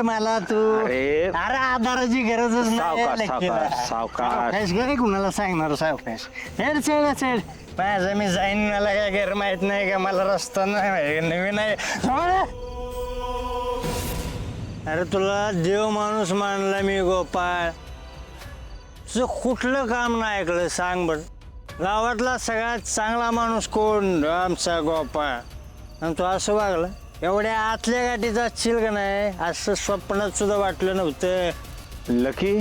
मला तू अरे आधाराची गरजच नाही सावकाश काय कुणाला सांगणार सावकाश चढ चढ चढ माझं मी जाईन मला काय घर माहित नाही का मला रस्ता नाही नवीन आहे अरे तुला देव माणूस मानला मी गोपाळ तुझं कुठलं काम नाही ऐकलं सांग बर गावातला सगळ्यात चांगला माणूस कोण आमचा गोपाळ आणि तू असं वागला एवढ्या आतल्या गाठीचा चिल का नाही असं स्वप्नात सुद्धा वाटलं नव्हतं लकी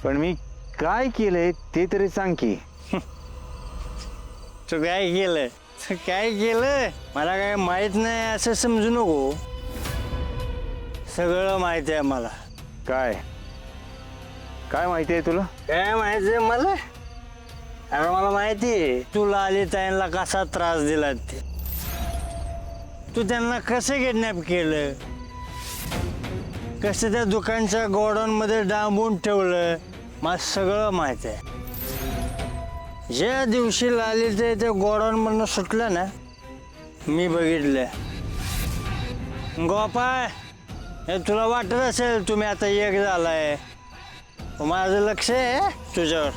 पण मी काय केलंय ते तरी सांग की तू काय केलं मला काय माहित नाही असं समजू नको सगळं माहिती आहे मला काय काय माहिती आहे तुला काय माहिती आहे मला अरे मला माहिती आहे तुला आली त्यांना कसा त्रास दिला ते तू त्यांना कसं किडनॅप केलं कसं त्या दुकानच्या गोडाऊन मध्ये डांबून ठेवलं मला सगळं माहित आहे ज्या दिवशी लाली ते गोडाऊन मधनं सुटलं ना मी बघितलं गोपाळ हे तुला वाटत असेल तुम्ही आता एक झालाय माझं लक्ष आहे तुझ्यावर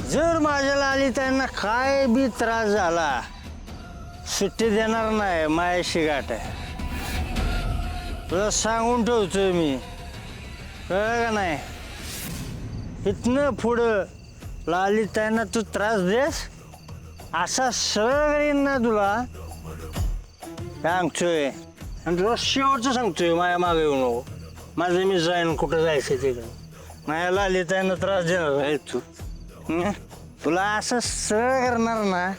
जर माझ्या लाली त्यांना काय बी त्रास झाला सुट्टी देणार नाही माझ्याशी गाठ आहे तुला सांगून ठेवतोय मी कळलं का नाही इथनं पुढं लाली त्यांना तू त्रास देस असा सरळ करीन ना तुला सांगतोय आणि तुला शेवटचं सांगतोय माझ्या मागे येऊ नको माझं मी जाईन कुठं जायचं तिकडं माझ्या लाली त्यांना त्रास देणार आहे तू तुला असं सरळ करणार ना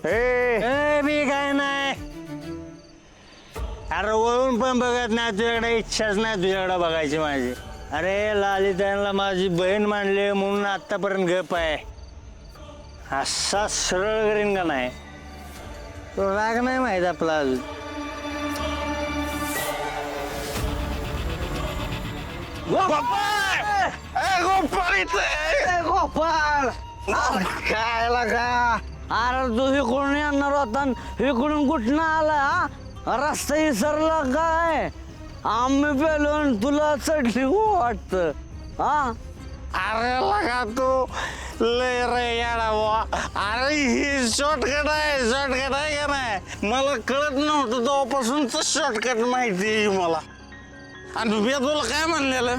ए मी काय नाही अरे वळून पण बघत नाही तुझ्याकडे इच्छाच नाही तुझ्याकडे बघायची माझी अरे लाली त्यांना माझी बहीण मानली म्हणून आतापर्यंत गप आहे असा सरळ करीन का नाही तो राग नाही माहित आपला अजून गोपाळ काय लागा अरे तू इकडून येणार होता इकडून कुठनं आला हा रस्ता विसरला काय आम्ही पेलो तुला चढली वाटत हा अरे लगा तू लय रे याडा अरे ही शॉर्टकट आहे का नाही मला कळत नव्हतं तेव्हापासूनच शॉर्टकट माहिती आहे मला आणि मी तुला काय म्हणलेलं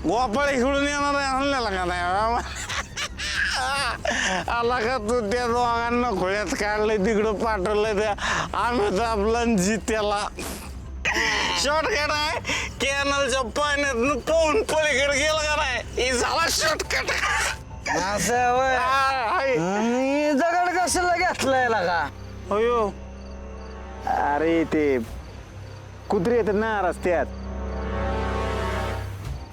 गोपाळ इकडून येणार आहे आणलेला का नाही आला का तू त्या दोघांना खोळ्यात काढलंय तिकडं पाठवलंय त्या आम्ही तर आपला जित्याला शॉर्टकट आहे कॅनलच्या पाण्यात पाहून पलीकडे गेलं का नाही हे झाला शॉर्टकट असं दगड कशाला घेतलाय लागा अयो अरे ते कुत्री येतात ना रस्त्यात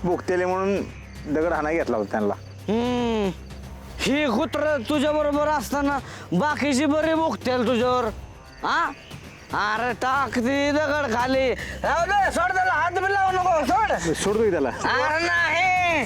भुकतेले म्हणून दगड हाना घेतला होता त्यांना ही कुत्र तुझ्या बरोबर असताना बाकीची बरी मुक्तेल तुझ्यावर हा अरे टाक ती दगड खाली राहू दे सोड त्याला हात बी लावू नको सोड सोडतोय त्याला अरे नाही